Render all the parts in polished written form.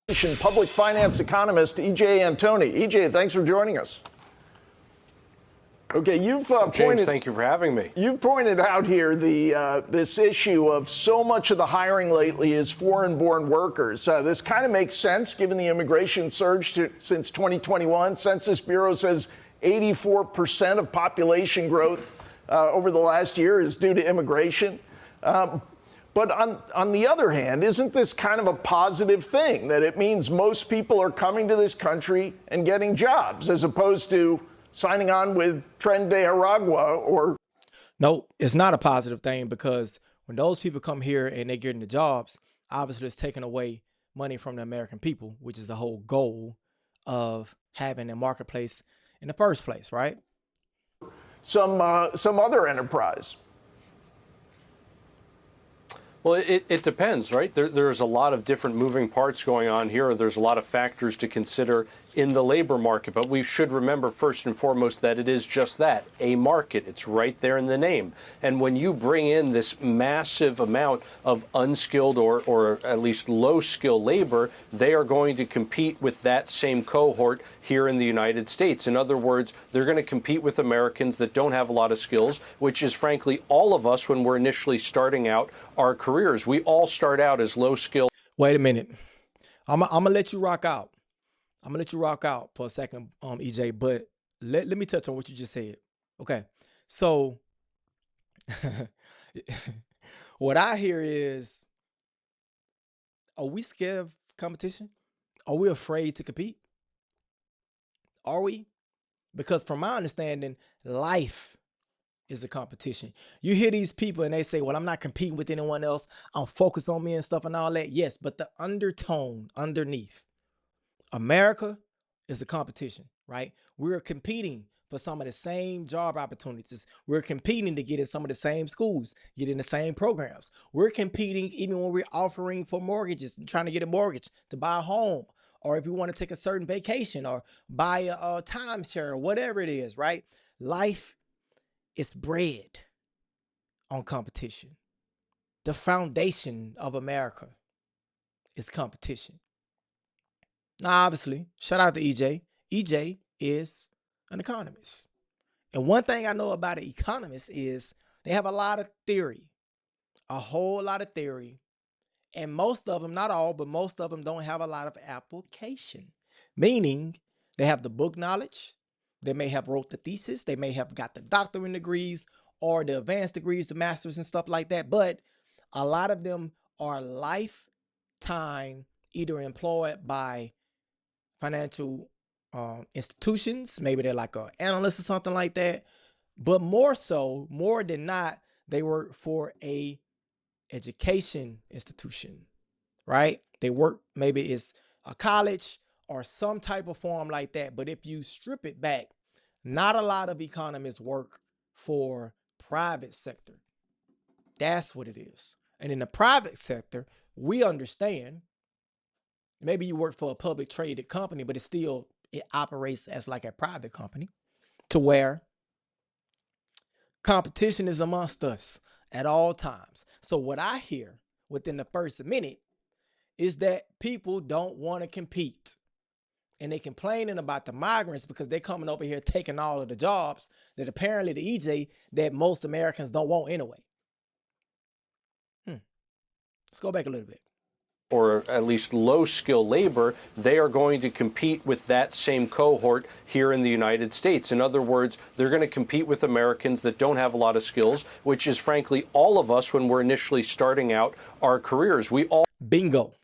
Public finance economist E.J. Antoni. E.J., thanks for joining us. Okay, James, thank you for having me. You've pointed out here this issue of so much of the hiring lately is foreign-born workers. This kind of makes sense given the immigration surge since 2021. Census Bureau says 84% of population growth over the last year is due to immigration. But on the other hand, isn't this kind of a positive thing, that it means most people are coming to this country and getting jobs as opposed to signing on with Tren de Aragua or... No, it's not a positive thing, because when those people come here and they're getting the jobs, obviously it's taking away money from the American people, which is the whole goal of having a marketplace in the first place, right? Some other enterprise. Well, it depends, right? There's a lot of different moving parts going on here. There's a lot of factors to consider in the labor market. But we should remember first and foremost that it is just that, a market. It's right there in the name. And when you bring in this massive amount of unskilled or at least low-skill labor, they are going to compete with that same cohort here in the United States. In other words, they're going to compete with Americans that don't have a lot of skills, which is frankly all of us when we're initially starting out our careers. We all start out as low skill. Wait a minute. I'm gonna let you rock out. I'm gonna let you rock out for a second, EJ, but let me touch on what you just said. Okay. So what I hear is, are we scared of competition? Are we afraid to compete? Are we? Because from my understanding, life is a competition. You hear these people and they say, well, I'm not competing with anyone else. I'm focused on me and stuff and all that. Yes, but the undertone underneath, America is a competition, right? We're competing for some of the same job opportunities. We're competing to get in some of the same schools, get in the same programs. We're competing even when we're offering for mortgages, trying to get a mortgage to buy a home, or if we want to take a certain vacation or buy a timeshare or whatever it is, right? Life is bred on competition. The foundation of America is competition. Now, obviously, shout out to EJ. EJ is an economist. And one thing I know about an economist is they have a lot of theory, a whole lot of theory. And most of them, not all, but most of them don't have a lot of application. Meaning they have the book knowledge. They may have wrote the thesis. They may have got the doctorate degrees or the advanced degrees, the masters and stuff like that. But a lot of them are lifetime either employed by financial institutions. Maybe they're like an analyst or something like that. But more than not, they work for a education institution, right? They work, maybe it's a college or some type of form like that. But if you strip it back, not a lot of economists work for private sector. That's what it is. And in the private sector, we understand, maybe you work for a public traded company, but it operates as like a private company, to where competition is amongst us at all times. So what I hear within the first minute is that people don't want to compete. And they complaining about the migrants because they're coming over here taking all of the jobs that apparently the EJ that most Americans don't want anyway. Let's go back a little bit. Or at least low-skill labor, they are going to compete with that same cohort here in the United States. In other words, they're going to compete with Americans that don't have a lot of skills, which is frankly all of us when we're initially starting out our careers. We all... Bingo.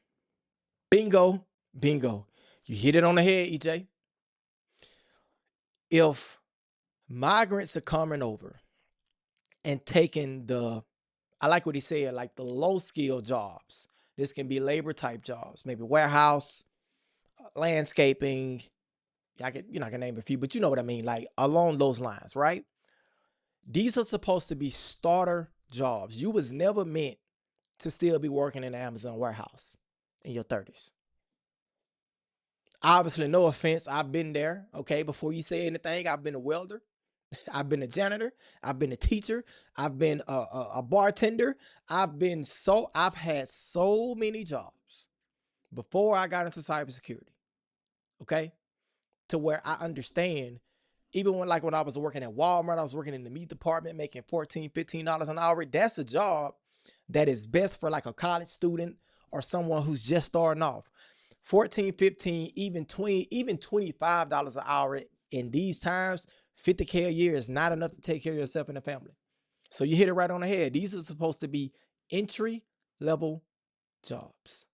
Bingo. Bingo. You hit it on the head, EJ. If migrants are coming over and taking I like what he said, like the low-skill jobs. This can be labor type jobs, maybe warehouse, landscaping. You're not gonna name a few, but you know what I mean, like along those lines, right? These are supposed to be starter jobs. You was never meant to still be working in the Amazon warehouse in your 30s. Obviously, no offense, I've been there, okay? Before you say anything, I've been a welder. I've been a janitor. I've been a teacher. I've been a bartender. I've had so many jobs. before I got into cybersecurity, okay, to where I understand, even when I was working at Walmart, I was working in the meat department, making $14, $15 an hour. That's a job that is best for like a college student or someone who's just starting off. 14, 15, even 20, even $25 an hour in these times, 50K a year is not enough to take care of yourself and the family. So you hit it right on the head. These are supposed to be entry level jobs.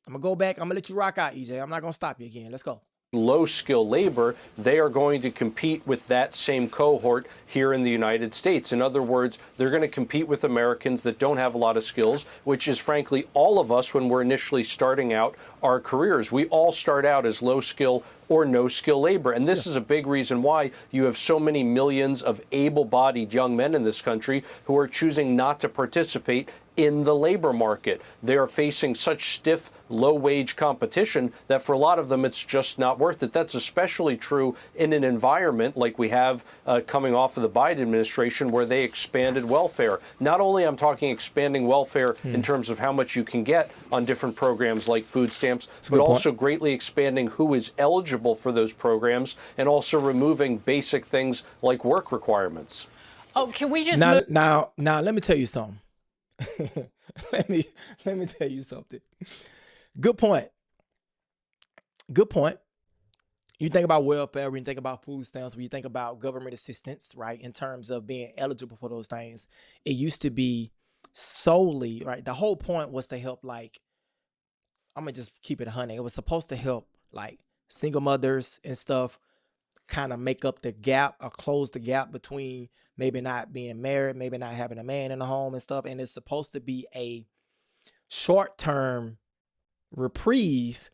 I'm gonna go back. I'm gonna let you rock out, EJ. I'm not gonna stop you again. Let's go. Low skill labor, they are going to compete with that same cohort here in the United States. In other words, they're going to compete with Americans that don't have a lot of skills, which is frankly all of us when we're initially starting out our careers. We all start out as low skill or no skill labor. And this is a big reason why you have so many millions of able-bodied young men in this country who are choosing not to participate in the labor market. They are facing such stiff, low-wage competition that for a lot of them, it's just not worth it. That's especially true in an environment like we have coming off of the Biden administration where they expanded welfare. Not only I'm talking expanding welfare in terms of how much you can get on different programs like food stamps, but also greatly expanding who is eligible for those programs and also removing basic things like work requirements. Oh, can we just now let me tell you something. let me tell you something. Good point. Good point. You think about welfare, when you think about food stamps, when you think about government assistance, right? In terms of being eligible for those things, it used to be solely, right? The whole point was to help, like, I'm gonna just keep it 100. It was supposed to help like single mothers and stuff kind of make up the gap or close the gap between maybe not being married, maybe not having a man in the home and stuff. And it's supposed to be a short-term reprieve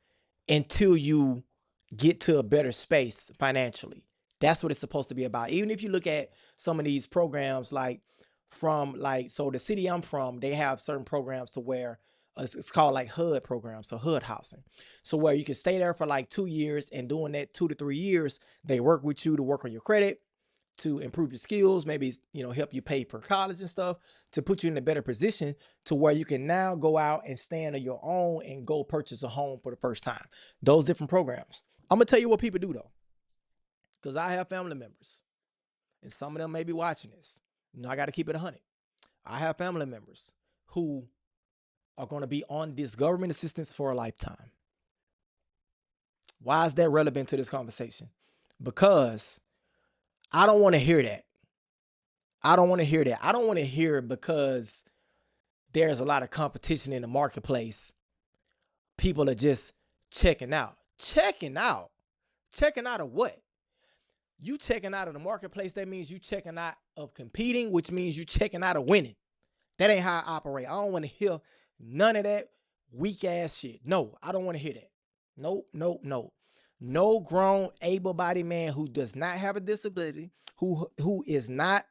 until you get to a better space financially. That's what it's supposed to be about. Even if you look at some of these programs, like so the city I'm from, they have certain programs to where it's called like HUD programs, so HUD housing. So where you can stay there for like 2 years, and doing that 2 to 3 years, they work with you to work on your credit, to improve your skills, maybe, help you pay for college and stuff, to put you in a better position to where you can now go out and stand on your own and go purchase a home for the first time. Those different programs. I'm gonna tell you what people do though, because I have family members, and some of them may be watching this. I got to keep it 100. I have family members who are going to be on this government assistance for a lifetime. Why is that relevant to this conversation? Because I don't want to hear that. I don't want to hear that. I don't want to hear it because there's a lot of competition in the marketplace. People are just checking out. Checking out? Checking out of what? You checking out of the marketplace, that means you checking out of competing, which means you checking out of winning. That ain't how I operate. I don't want to hear none of that weak ass shit. No, I don't want to hear that. Nope, nope, no. No grown, able-bodied man who does not have a disability, who is not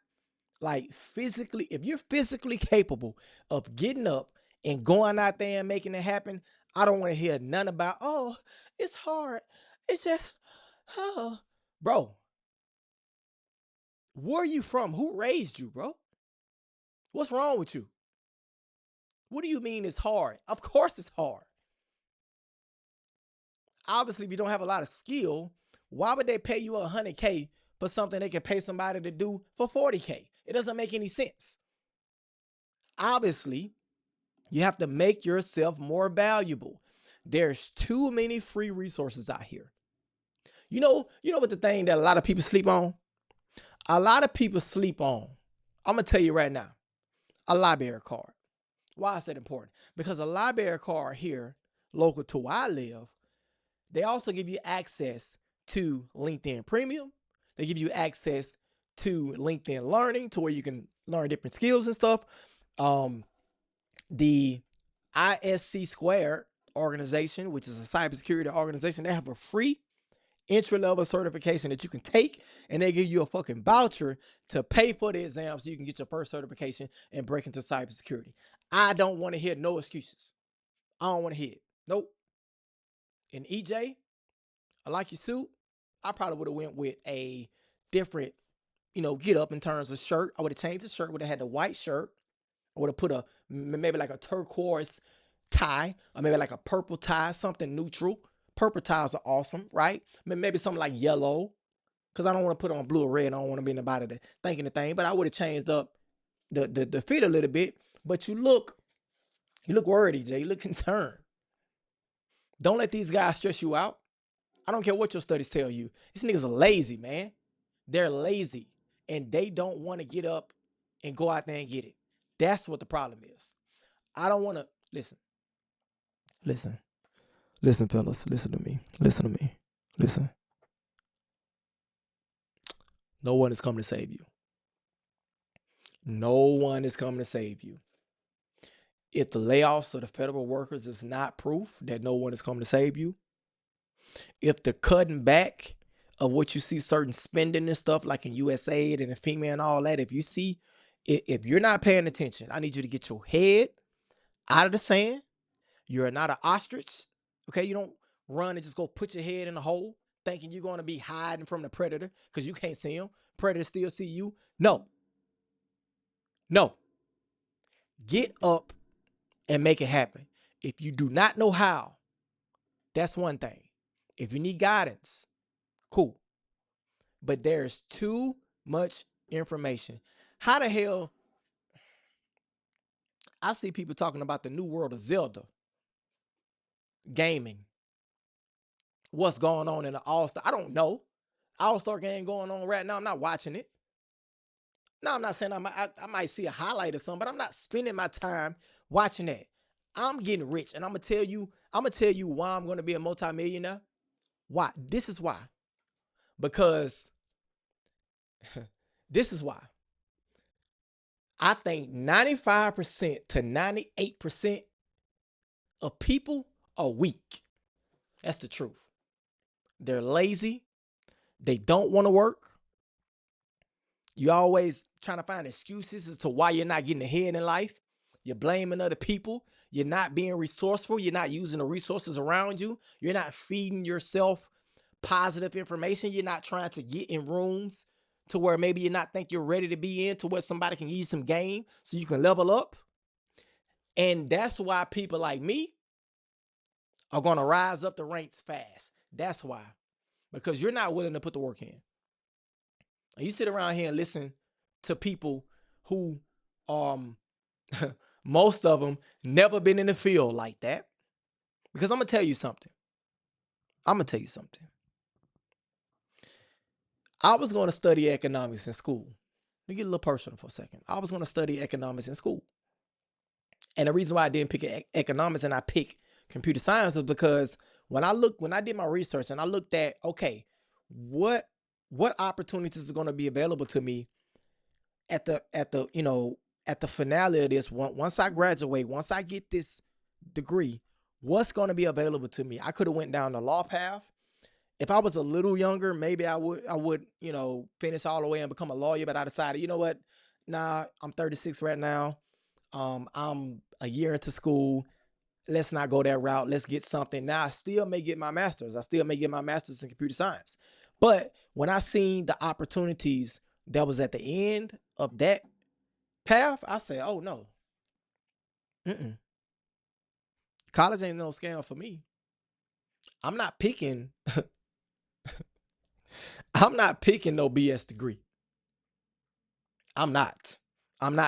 like physically, if you're physically capable of getting up and going out there and making it happen, I don't want to hear none about, oh, it's hard. It's just, oh. Bro, where are you from? Who raised you, bro? What's wrong with you? What do you mean it's hard? Of course it's hard. Obviously, if you don't have a lot of skill, why would they pay you $100K for something they can pay somebody to do for $40K? It doesn't make any sense. Obviously, you have to make yourself more valuable. There's too many free resources out here. You know what the thing that a lot of people sleep on? A lot of people sleep on, I'm going to tell you right now, a library card. Why is that important? Because a library card here, local to where I live, they also give you access to LinkedIn Premium. They give you access to LinkedIn Learning, to where you can learn different skills and stuff. The ISC Squared organization, which is a cybersecurity organization, they have a free entry-level certification that you can take, and they give you a fucking voucher to pay for the exam so you can get your first certification and break into cybersecurity. I don't want to hear no excuses. I don't want to hear it. Nope. And EJ, I like your suit. I probably would have went with a different, get up in terms of shirt. I would have changed the shirt. Would have had the white shirt. I would have put maybe like a turquoise tie, or maybe like a purple tie, something neutral. Purple ties are awesome, right? Maybe something like yellow, because I don't want to put on blue or red. I don't want to be anybody to thinking the thing, but I would have changed up the fit a little bit. But you look worried, Jay. You look concerned. Don't let these guys stress you out. I don't care what your studies tell you. These niggas are lazy, man. They're lazy, and they don't want to get up and go out there and get it. That's what the problem is. I don't want to listen. Listen, fellas. Listen to me. Listen. No one is coming to save you. No one is coming to save you. If the layoffs of the federal workers is not proof that no one is coming to save you, if the cutting back of what you see certain spending and stuff like in USAID and the FEMA and all that, if you're not paying attention, I need you to get your head out of the sand. You're not an ostrich. Okay, you don't run and just go put your head in a hole thinking you're going to be hiding from the predator because you can't see him. Predator still see you. No. Get up and make it happen. If you do not know how, that's one thing. If you need guidance, cool. But there's too much information. How the hell? I see people talking about the new world of Zelda gaming. What's going on in the All-Star? I don't know. All-Star game going on right now. I'm not watching it. No, I'm not saying I might see a highlight or something, but I'm not spending my time watching that. I'm getting rich, and I'm gonna tell you why I'm gonna be a multimillionaire. Why? This is why. Because this is why. I think 95% to 98% of people are weak. That's the truth. They're lazy. They don't want to work. You're always trying to find excuses as to why you're not getting ahead in life. You're blaming other people. You're not being resourceful. You're not using the resources around you. You're not feeding yourself positive information. You're not trying to get in rooms to where maybe you not think you're ready to be in, to where somebody can give you some game so you can level up. And that's why people like me are going to rise up the ranks fast. That's why. Because you're not willing to put the work in. And you sit around here and listen to people who most of them never been in the field like that. Because I'm going to tell you something. I was going to study economics in school. Let me get a little personal for a second. I was going to study economics in school. And the reason why I didn't pick economics and I picked computer science was because when I did my research and I looked at, okay, what opportunities are going to be available to me at the finale of this, once I graduate, once I get this degree, what's going to be available to me? I could have went down the law path. If I was a little younger, maybe I would, finish all the way and become a lawyer, but I decided, you know what? Nah, I'm 36 right now. I'm a year into school. Let's not go that route. Let's get something. Now, I still may get my master's. In computer science. But when I seen the opportunities that was at the end of that path, I said, oh, no. College ain't no scam for me. I'm not picking no BS degree. I'm not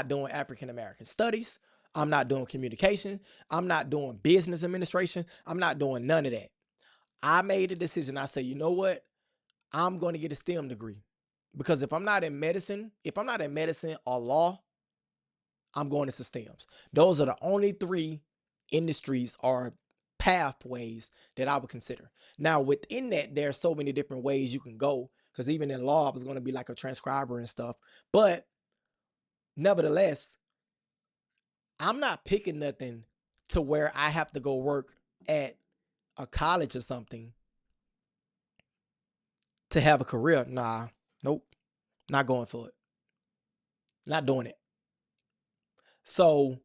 doing African American studies. I'm not doing communication. I'm not doing business administration. I'm not doing none of that. I made a decision. I said, you know what? I'm going to get a STEM degree. Because if I'm not in medicine or law, I'm going into STEMs. Those are the only three industries or pathways that I would consider. Now, within that, there are so many different ways you can go. Because even in law, I was going to be like a transcriber and stuff. But nevertheless, I'm not picking nothing to where I have to go work at a college or something to have a career. Nah, nope, not going for it. Not doing it. So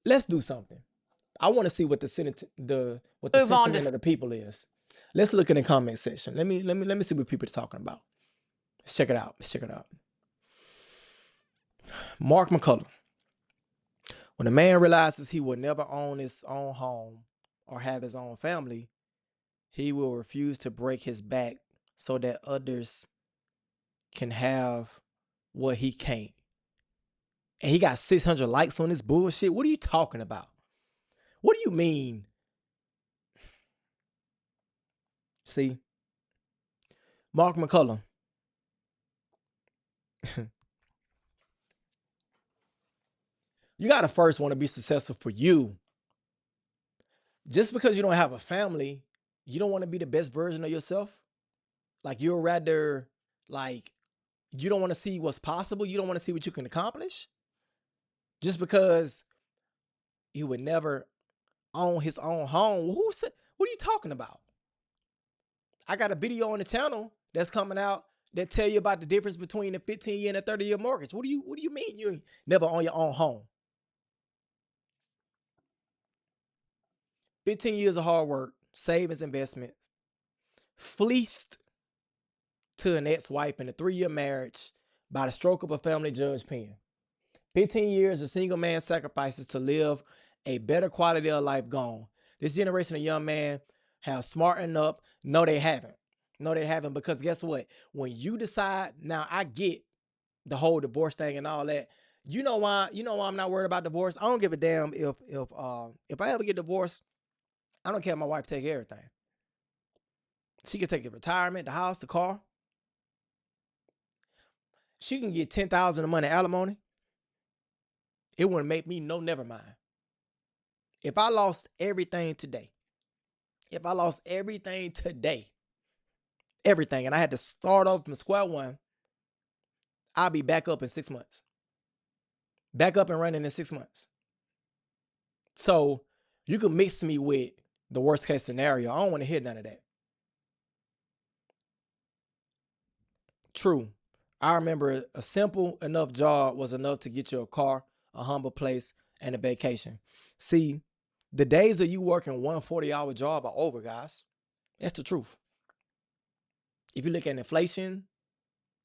let's do something. I want to see what the sentiment of the people is. Let's look in the comment section. Let me see what people are talking about. Let's check it out. Mark McCullough. When a man realizes he will never own his own home or have his own family, he will refuse to break his back so that others can have what he can't. And he got 600 likes on this bullshit. What are you talking about? What do you mean? See, Mark McCullum. You got to first want to be successful for you. Just because you don't have a family, you don't want to be the best version of yourself. Like you'll rather, like, you don't want to see what's possible. You don't want to see what you can accomplish. Just because he would never own his own home. Who said? What are you talking about? I got a video on the channel that's coming out that tell you about the difference between a 15-year and a 30-year mortgage. What do you mean you never own your own home? 15 years of hard work, savings, investment, fleeced to an ex-wife in a 3-year marriage by the stroke of a family judge pen. 15 years of single man sacrifices to live a better quality of life gone. This generation of young men have smartened up. No, they haven't. No, they haven't, because guess what? When you decide, now I get the whole divorce thing and all that. You know why I'm not worried about divorce? I don't give a damn if I ever get divorced. I don't care if my wife take everything. She can take the retirement, the house, the car. She can get $10,000 a month in alimony. It wouldn't make me no never mind. If I lost everything today, everything, and I had to start off from square one, I'll be back up in 6 months. Back up and running in 6 months. So you can mix me with the worst case scenario. I don't want to hear none of that. True. I remember a simple enough job was enough to get you a car, a humble place, and a vacation. See, the days of you working 140-hour job are over, guys. That's the truth. If you look at inflation,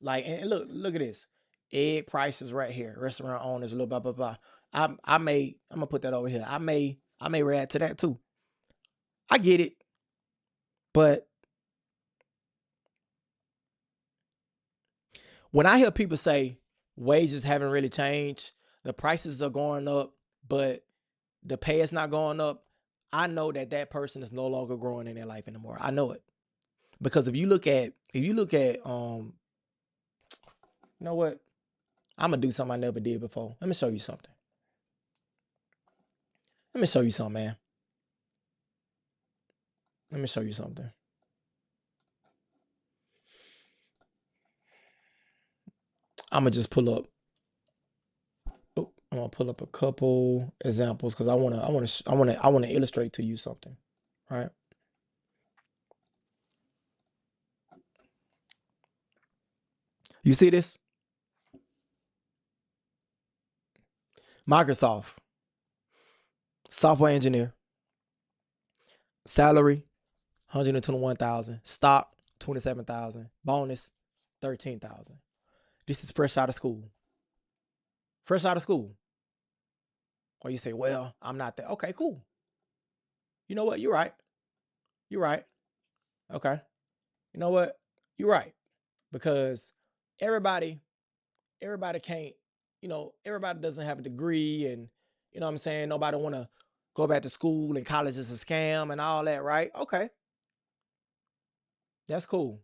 like, and look at this. Egg prices right here. Restaurant owners, a little blah, blah, blah. I'm gonna put that over here. I may react to that too. I get it. But when I hear people say wages haven't really changed, the prices are going up, but the pay is not going up, I know that person is no longer growing in their life anymore. I know it. Because if you look at, you know what? I'm gonna do something I never did before. Let me show you something. Let me show you something, man. Let me show you something. I'm gonna just pull up. Oh, I'm gonna pull up a couple examples because I wanna illustrate to you something, right? You see this? Microsoft, software engineer, salary, 121,000, stock, 27,000, bonus, 13,000. This is fresh out of school. Fresh out of school. Or you say, well, I'm not that. Okay, cool. You know what? You're right. You're right. Okay. You know what? You're right. Because everybody can't, everybody doesn't have a degree, and you know what I'm saying? Nobody want to go back to school, and college is a scam and all that, right? Okay. That's cool.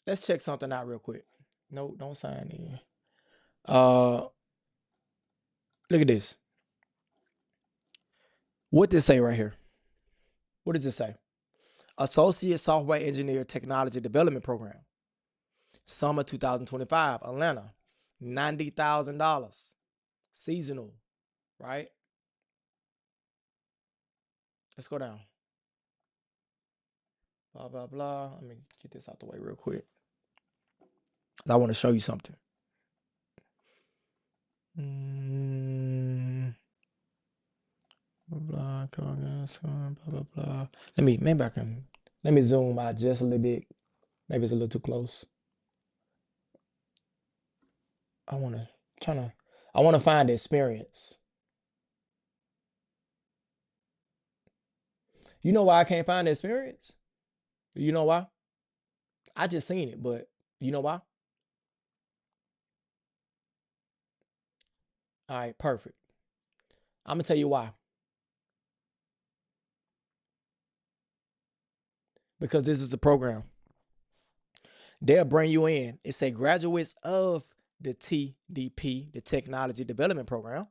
Let's check something out real quick. No, don't sign in. Look at this. What does it say right here? What does it say? Associate Software Engineer Technology Development Program. Summer 2025, Atlanta. $90,000. Seasonal, right? Let's go down. Blah, blah, blah. Let me get this out the way real quick. I want to show you something. Blah, blah, blah, blah. Let me zoom out just a little bit. Maybe it's a little too close. I wanna I wanna find the experience. You know why I can't find the experience? You know why? I just seen it, but you know why? All right, perfect. I'm gonna tell you why. Because this is a program. They'll bring you in. It say graduates of the TDP, the Technology Development Program,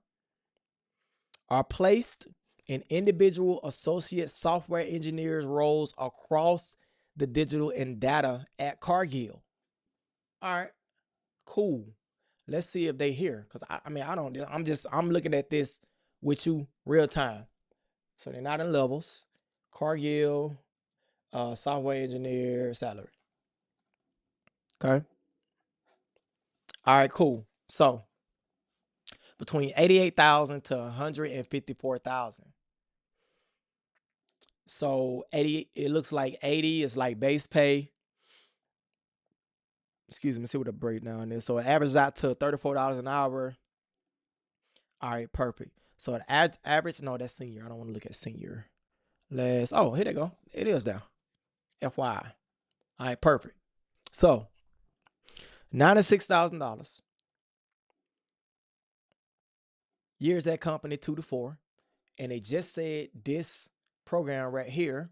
are placed in individual associate software engineers roles across the digital and data at Cargill. All right, cool. Let's see if they here. Cause I mean, I don't, I'm looking at this with you real time. So they're not in levels. Cargill, software engineer salary. Okay. All right, cool. So between 88,000 to 154,000. So 80, it looks like 80 is like base pay. Excuse me, see what the breakdown is. So it averages out to $34 an hour. All right, perfect. So it average, no, that's senior. I don't want to look at senior. Oh, here they go. It is there. FYI. All right, perfect. So $96,000. Years at company 2 to 4. And they just said this program right here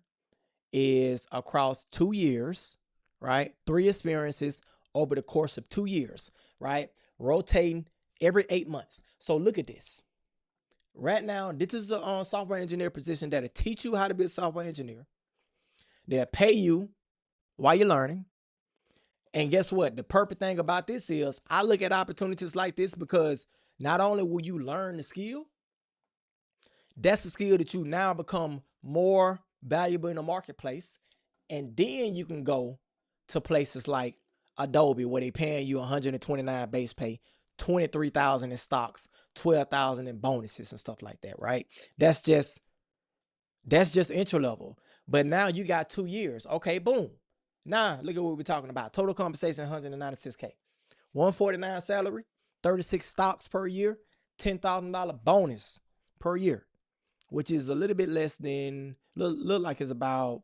is across 2 years, right? 3 experiences over the course of 2 years, right? Rotating every 8 months. So look at this. Right now, this is a software engineer position that'll teach you how to be a software engineer. They'll pay you while you're learning. And guess what? The perfect thing about this is I look at opportunities like this because not only will you learn the skill, that's the skill that you now become more valuable in the marketplace. And then you can go to places like Adobe where they paying you 129 base pay, 23,000 in stocks, 12,000 in bonuses and stuff like that, right? That's just entry level. But now you got 2 years. Okay, boom. Now look at what we're talking about. Total compensation 196K. 149 salary, 36 stocks per year, $10,000 bonus per year, which is a little bit less than, look like it's about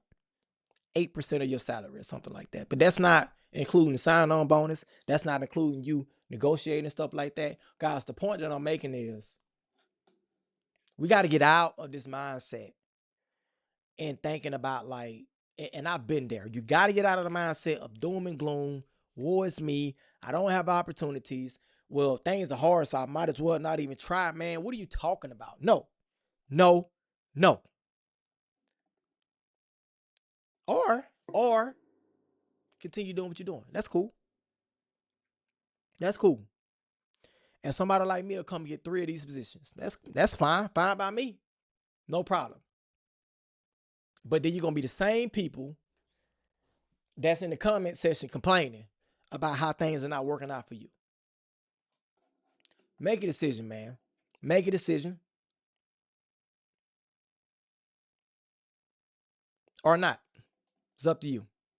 8% of your salary or something like that. But that's not including the sign-on bonus. That's not including you negotiating and stuff like that. Guys, the point that I'm making is we got to get out of this mindset and thinking about like, and I've been there. You got to get out of the mindset of doom and gloom. Woe is me. I don't have opportunities. Well, things are hard, so I might as well not even try, man. What are you talking about? No, no, no. Or continue doing what you're doing. That's cool. That's cool. And somebody like me will come get 3 of these positions. That's fine. Fine by me. No problem. But then you're gonna be the same people that's in the comment section complaining about how things are not working out for you. Make a decision, man. Make a decision or not. It's up to you.